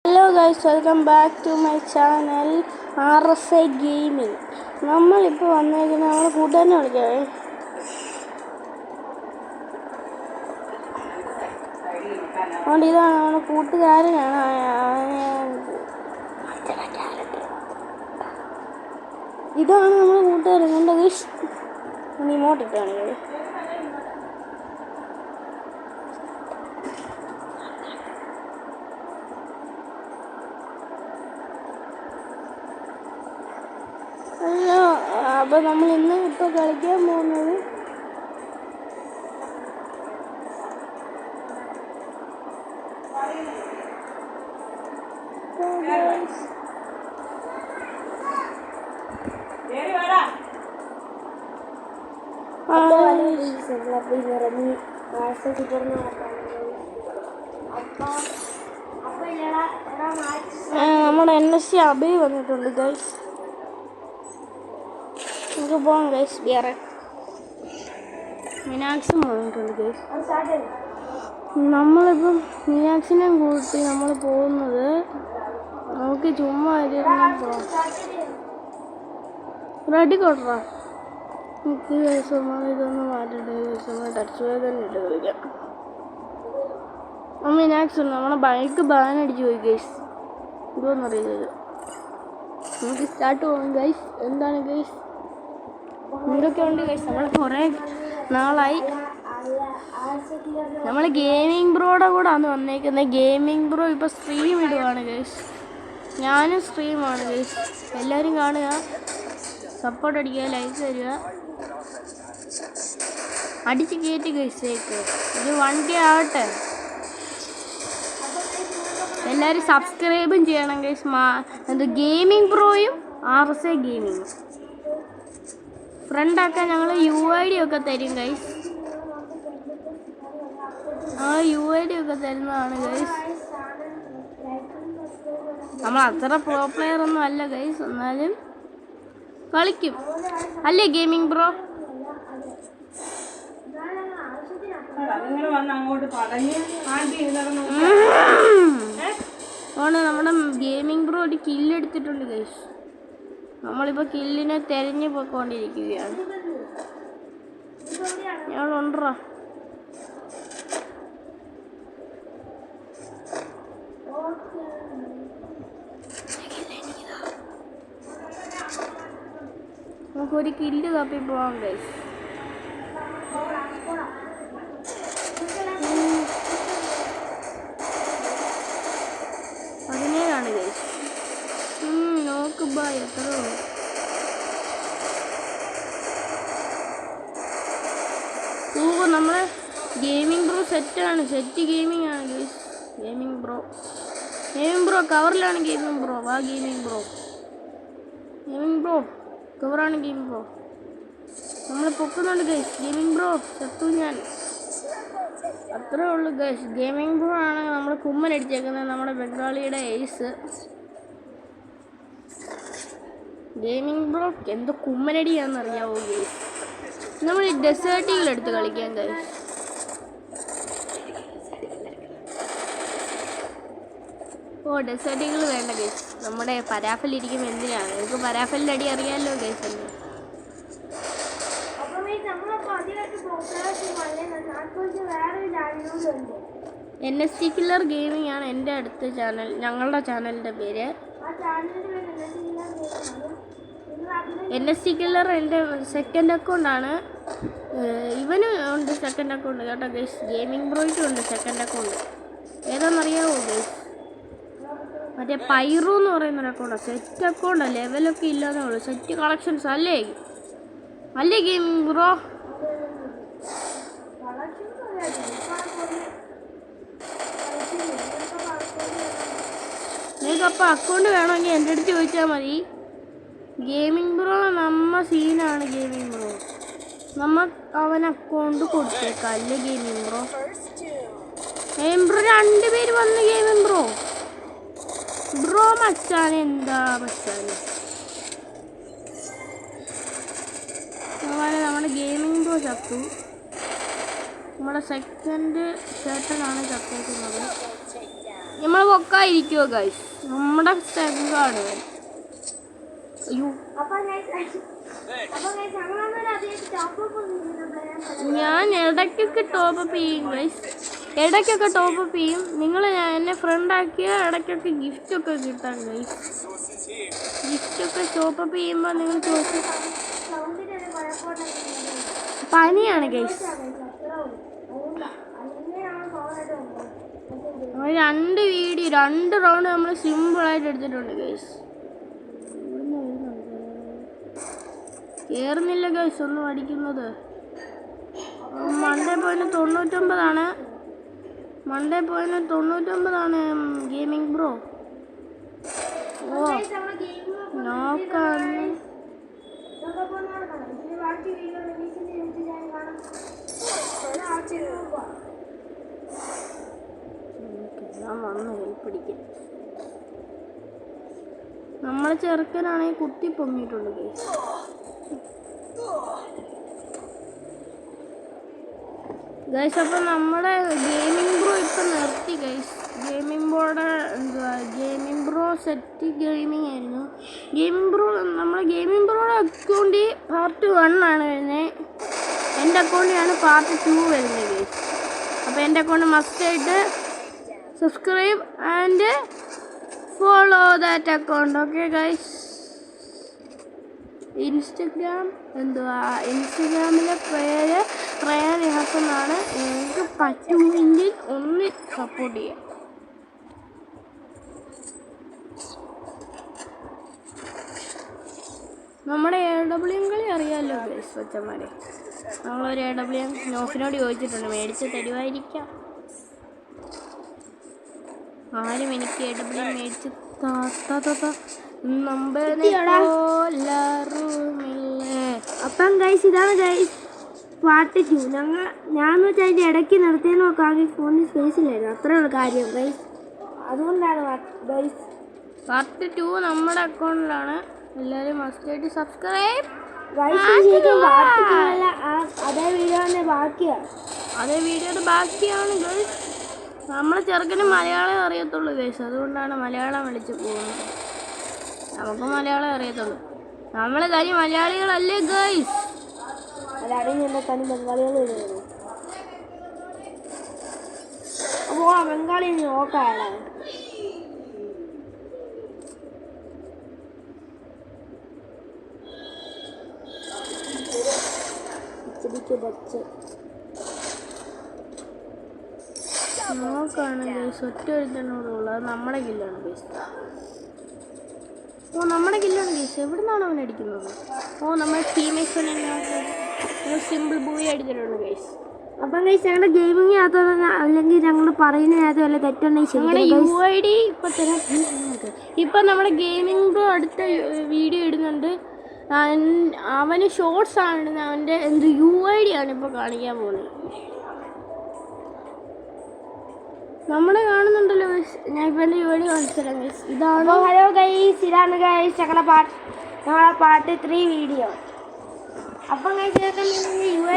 Hello guys, welcome back to my channel RSA gaming. നമ്മളിപ്പോൾ വന്നേക്കുന്നത് നമ്മളെ കൂട്ടുകാരനെ വിളിക്കാവേ. അതുകൊണ്ട് ഇതാണ് നമ്മുടെ കൂട്ടുകാരനാണ്. ഇതാണ് നമ്മുടെ കൂട്ടുകാരൻ. കൊണ്ട് ഗൈസ് ഇമോട്ടിട്ടാണ് ഗൈസ്. അപ്പോൾ നമ്മൾ ഇന്ന് ഇപ്പോൾ കളിക്കാൻ പോകുന്നത് നമ്മുടെ NSC അബി വന്നിട്ടുണ്ട് ഗൈസ്. നമുക്ക് പോകാം ഗൈസ്. വേറെ മീനാക്സും വന്നിട്ടുണ്ട് ഗൈസ്. നമ്മളിപ്പം മീനാക്സിനെ കൂട്ടി നമ്മൾ പോകുന്നത് നമുക്ക് ചുമ്മാ പോകാം. റെഡി കൊട്ടാ നമുക്ക് ഗൈസ്. ഇതൊന്ന് മാറ്റട്ടെ ഗൈസ്. നമ്മൾ ടച്ച് വേദന ഇട്ട് കളിക്കാം. മീനാക്സ് ഉണ്ട്. നമ്മളെ ബൈക്ക് ബാൻ അടിച്ച് പോയി ഗൈസ്. ഇതൊന്നും അറിയില്ല. നമുക്ക് സ്റ്റാർട്ട് പോകാം ഗൈസ്. എന്താണ് ഗൈസ് എന്തൊക്കെ ഉണ്ട് ഗൈസ്? നമ്മൾ കുറേ നാളായി നമ്മൾ ഗെയിമിംഗ് ബ്രോയുടെ കൂടെ ആണ് വന്നേക്കുന്നത്. ഗെയിമിംഗ് ബ്രോ ഇപ്പോൾ സ്ട്രീം ഇടുവാണ് ഗൈസ്. ഞാനും സ്ട്രീമാണ് ഗൈസ്. എല്ലാവരും കാണുക, സപ്പോർട്ട് അടിക്കുക, ലൈക്ക് തരിക, അടിച്ച് കയറ്റി ഗൈസേക്ക്. ഒരു 1K ആവട്ടെ. എല്ലാവരും സബ്സ്ക്രൈബും ചെയ്യണം ഗൈസ്. ഗെയിമിംഗ് ബ്രോയും RSA ഗെയിമിങ് ഫ്രണ്ടാക്കാൻ ഞങ്ങൾ UID ഒക്കെ തരും ഗൈസ്. UID ഒക്കെ തരുന്നതാണ് ഗൈസ്. നമ്മൾ അത്ര പ്രോ പ്ലെയർ ഒന്നും അല്ല ഗൈസ്, എന്നാലും കളിക്കും അല്ലേ ഗെയിമിംഗ് ബ്രോ? അതുകൊണ്ട് നമ്മുടെ ഗെയിമിംഗ് ബ്രോ ഒരു കില്ലെടുത്തിട്ടുണ്ട് ഗൈസ്. നമ്മളിപ്പോൾ കില്ലിനെ തെരഞ്ഞു പോയിക്കൊണ്ടിരിക്കുകയാണ്. ഞങ്ങളുണ്ടോ നമുക്കൊരു കില്ല് തപ്പി പോവാം ഗൈസ്. അതിനെയാണ് ഗൈസ്. നോക്ക് ബായ് എത്ര നമ്മളെ ഗെയിമിംഗ് ബ്രോ സെറ്റാണ്. സെറ്റ് ഗെയിമിംഗ് ആണ് ഗൈസ്. ഗെയിമിംഗ് ബ്രോ കവറിലാണ്. ഗെയിമിംഗ് ബ്രോ വാ. ഗെയിമിംഗ് ബ്രോ കവറാണ്. ഗെയിമിംഗ് ബ്രോ നമ്മൾ പൊക്കുന്നുണ്ട് ഗൈസ്. ഗെയിമിംഗ് ബ്രോ ചത്തു ഞാൻ. അത്രേ ഉള്ളൂ ഗൈസ്. ഗെയിമിംഗ് ബ്രോ ആണ് നമ്മൾ കുമ്മനടിച്ചേക്കുന്നത്. നമ്മുടെ ബംഗാളിയുടെ ഏസ് ഗെയിമിംഗ് ബ്രോ എന്തോ കുമ്മനടിയാണെന്നറിയാവോ ഗൈസ്? നമ്മൾ ഡെസേർട്ടുകൾ എടുത്ത് കളിക്കാൻ ഗൈസ്. ഡെസേർട്ടുകൾ വേണ്ട ഗൈസ്. നമ്മുടെ പരാഫലിരിക്കും. എന്തിനാണ് നമുക്ക് പരാഫലിൻ്റെ അടി അറിയാമല്ലോ ഗൈസ്. അല്ലേ NSC കില്ലർ ഗെയിമിംഗ് ആണ് എൻ്റെ അടുത്ത ചാനൽ. ഞങ്ങളുടെ ചാനലിൻ്റെ പേര് NSC കില്ലർ. എൻ്റെ സെക്കൻഡ് അക്കൗണ്ടാണ്. ഇവന് ഉണ്ട് സെക്കൻഡ് അക്കൗണ്ട് കേട്ടോ ഗൈസ്. ഗെയിമിംഗ് ബ്രോയ്ക്കും ഉണ്ട് സെക്കൻഡ് അക്കൗണ്ട്. ഏതാണെന്നറിയാമോ ഗൈസ്? മറ്റേ പൈറു എന്ന് പറയുന്നൊരു അക്കൗണ്ടാണ്. സെറ്റ് അക്കൗണ്ടാണ്. ലെവലൊക്കെ ഇല്ലാന്നേ ഉള്ളൂ. സെറ്റ് കളക്ഷൻസ് അല്ലേ ഗെയിമിംഗ് ബ്രോ? നിങ്ങൾക്കപ്പോൾ അക്കൗണ്ട് വേണമെങ്കിൽ എൻ്റെ അടുത്ത് ചോദിച്ചാൽ മതി. ഗെയിമിംഗ് ബ്രോ സീനാണ്. ഗെയിമിംഗ് ബ്രോ അവൻ അക്കൗണ്ട് കൊടുത്തേക്കാം അല്ലേ ഗെയിമിംഗ് ബ്രോ? രണ്ടുപേര് വന്ന് ഗെയിമിംഗ് ബ്രോ മച്ചാൻ എന്താ മച്ചാൻ? നമ്മുടെ ഗെയിമിംഗ് ബ്രോ ചത്തു. നമ്മുടെ സെക്കൻഡ് ചേട്ടനാണ് ചത്തേക്കുന്നത്. നമ്മൾ പൊക്കായിരിക്കുമോ ഗൈസ്? നമ്മുടെ സെങ്കാണ്. അയ്യോ ഞാൻ ഇടയ്ക്കൊക്കെ ടോപ്പപ്പ് ചെയ്യും ഗൈസ്, ഇടയ്ക്കൊക്കെ ടോപ്പപ്പ് ചെയ്യും. നിങ്ങൾ എന്നെ ഫ്രണ്ടാക്കിയാൽ ഇടയ്ക്കൊക്കെ ഗിഫ്റ്റൊക്കെ കിട്ടാം ഗൈസ്. ഗിഫ്റ്റൊക്കെ ടോപ്പപ്പ് ചെയ്യുമ്പോൾ നിങ്ങൾ ചോദിച്ചു പനിയാണ് ഗൈസ്. 2 റൗണ്ട് നമ്മൾ സിമ്പിളായിട്ട് എടുത്തിട്ടുണ്ട് ഗൈസ്. കയറുന്നില്ല ഗൈസ് ഒന്നും അടിക്കുന്നത്. മണ്ടേ പോയിന്റ് 99 മണ്ടേ പോയിന്റ് 99 ഗെയിമിംഗ് ബ്രോ. ഓ നോക്കാണ്. ഞാൻ വന്ന് ഹെൽപ്പ് അടിക്കാൻ. നമ്മളെ ചെറുക്കനാണെങ്കിൽ കുത്തി പൊങ്ങിയിട്ടുണ്ട് ഗൈസ്. ഗൈസ് അപ്പം നമ്മുടെ ഗെയിമിംഗ് ബ്രോ ഇപ്പം നിർത്തി guys. Gaming bro set gaming ആയിരുന്നു. നമ്മുടെ ഗെയിമിംഗ് ബ്രോയുടെ അക്കൗണ്ടിൽ പാർട്ട് 1 ആണ് വരുന്നത്. എൻ്റെ അക്കൗണ്ടിലാണ് പാർട്ട് 2 വരുന്നത് ഗൈസ്. അപ്പോൾ എൻ്റെ അക്കൗണ്ട് മസ്റ്റായിട്ട് subscribe and follow that account. Okay guys. ഇൻസ്റ്റഗ്രാമിലെ പേര് റയർ ഹാസ് എന്നാണ്. എനിക്ക് പറ്റുമെങ്കിൽ ഒന്ന് സപ്പോർട്ട് ചെയ്യാം. നമ്മുടെ AWM കളി അറിയാമല്ലോ ഗൈസ് കൊച്ചന്മാരെ. നമ്മളൊരു AWM നോഫിനോട് ചോദിച്ചിട്ടുണ്ട്, മേടിച്ച് തരുമായിരിക്കാം. ആരും എനിക്ക് AWM മേടിച്ച് അപ്പം ഗൈസ് ഇതാണ് ഗൈസ് പാർട്ട് 2. ഞാന്ന് വെച്ചാൽ അതിൻ്റെ ഇടയ്ക്ക് നിർത്തിയെന്ന് നോക്കാം. ഫോണിൽ സ്പേസിലായിരുന്നു, അത്രയുള്ള കാര്യം ഗൈസ്. അതുകൊണ്ടാണ് ഗൈസ് പാർട്ട് 2 നമ്മുടെ അക്കൗണ്ടിലാണ്. എല്ലാവരും മസ്റ്റായിട്ട് സബ്സ്ക്രൈബ്. അതേ വീഡിയോയുടെ ബാക്കിയാണ് ഗൈസ്. നമ്മളെ ചെറുക്കന് മലയാളം അറിയത്തുള്ളൂ ഗൈസ്, അതുകൊണ്ടാണ് മലയാളം വിളിച്ച് പോകുന്നത്. നമുക്ക് മലയാളം അറിയത്തുള്ളൂ. നമ്മളെ കാര്യം മലയാളികളല്ലേ ഗൈസ്. അപ്പോൾ ബംഗാളി നോക്കാണ്. നോക്കാണ് ഗൈസ്. ഒറ്റ ഒരുത്തനോടുള്ളത്. അത് നമ്മുടെ കില്ലാണ് ഗൈസ്. ഓ നമ്മുടെ കില്ലാണ് ഗൈസ്. എവിടെ നിന്നാണ് അവൻ അടിക്കുന്നത്? ഓ നമ്മുടെ ടീമേറ്റ്സ് സിമ്പിൾ ബോയ് അടിച്ചിട്ടുണ്ട് ഗൈസ്. അപ്പം ഗൈസ് ഞങ്ങളുടെ ഗെയിമിങ് അല്ലെങ്കിൽ ഞങ്ങൾ പറയുന്നതിനകത്ത് വല്ല തെറ്റുണ്ടെങ്കിൽ ഞങ്ങളുടെ UID ഇപ്പം തരാം. ഇപ്പം നമ്മുടെ ഗെയിമിംഗ് ബ്രോ അടുത്ത വീഡിയോ ഇടുന്നുണ്ട്. അവന് ഷോർട്സ് ആണ് ഇടുന്നത്. അവൻ്റെ UID ആണ് ഇപ്പോൾ കാണിക്കാൻ പോകുന്നത്. നമ്മളെ കാണുന്നുണ്ടല്ലോ ഗൈസ്. ഞാൻ ഇപ്പം എൻ്റെ UID കാണിച്ചു തരാം ഗൈസ്. ഇതാണ്. ഹലോ ഗൈസ്, ഇതാണ് ഗൈസ് ഞങ്ങളുടെ പാർട്ട് 3 വീഡിയോ. അപ്പം ഗൈസ്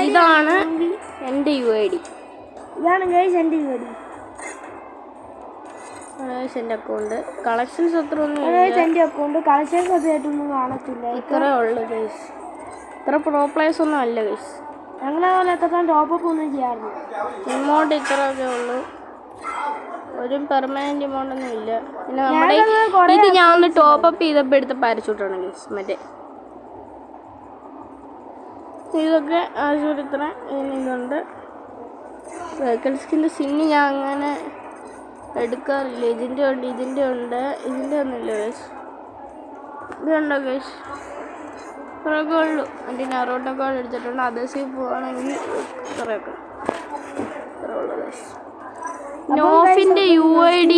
ഇതാണ് എൻ്റെ UID. ഇതാണ് ഗൈസ് എൻ്റെ UID. എൻ്റെ അക്കൗണ്ട് കളക്ഷൻസ് അത്ര ഒന്നും എൻ്റെ അക്കൗണ്ട് കളക്ഷൻസ് അതായിട്ടൊന്നും കാണത്തില്ല. ഇത്രേ ഉള്ളു ഗൈസ്. ഇത്ര പ്രോ പ്ലേയേഴ്സ് ഒന്നും അല്ല ഗൈസ്. ഞങ്ങളെ പോലെ എത്ര ടോപ്പപ്പ് ഒന്നും ചെയ്യാറില്ല. എമൗണ്ട് ഇത്രയൊക്കെ ഉള്ളൂ. ഒരു പെർമനൻറ്റ് എമൗണ്ടൊന്നും ഇല്ല. പിന്നെ നമ്മുടെ ഇത് ഞാൻ ഒന്ന് ടോപ്പപ്പ് ചെയ്തപ്പോൾ എടുത്ത പാരച്യൂട്ടാണ് ഗൈസ്. മറ്റേ ഇതൊക്കെ ആവശ്യം ഇത്ര ഇതുണ്ട്. വെഹിക്കിൾ സ്കിൻ്റെ സിന്ന് ഞാൻ അങ്ങനെ എടുക്കാറില്ല. ഇതിൻ്റെ ഉണ്ട്, ഇതിൻ്റെ ഒന്നുമില്ല ഗൈസ്. ഇതുണ്ടോ ഗൈസ്? ഇത്രയൊക്കെ ഉള്ളൂ. എൻ്റെ നറോട്ടോ കാർഡ് എടുത്തിട്ടുണ്ട്. അതേസേഫ് പോവാണെങ്കിൽ ഇത്രയൊക്കെ ഇത്ര ഉള്ളൂ ഗൈസ്. നോഫിൻ്റെ UID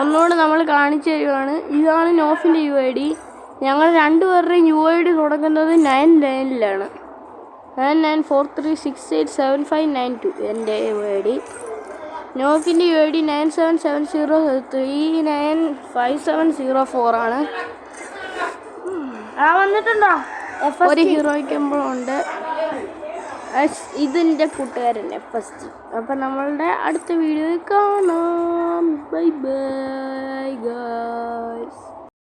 ഒന്നുകൂടെ നമ്മൾ കാണിച്ചു തരുവാണ്. ഇതാണ് നോഫിൻ്റെ UID. ഞങ്ങൾ രണ്ടുപേരുടെയും UID തുടങ്ങുന്നത് 99-ലാണ്. 9943687592 എൻ്റെ UID. നോഫിൻ്റെ UID 9770395704 ആണ്. വന്നിട്ടുണ്ടോ? ഒരു ഹീറോയ്ക്കുമ്പോഴുണ്ട്. ഇതിൻ്റെ കൂട്ടുകാരൻ FSG. അപ്പം നമ്മളുടെ അടുത്ത വീഡിയോയിൽ കാണാം. Bye bye guys.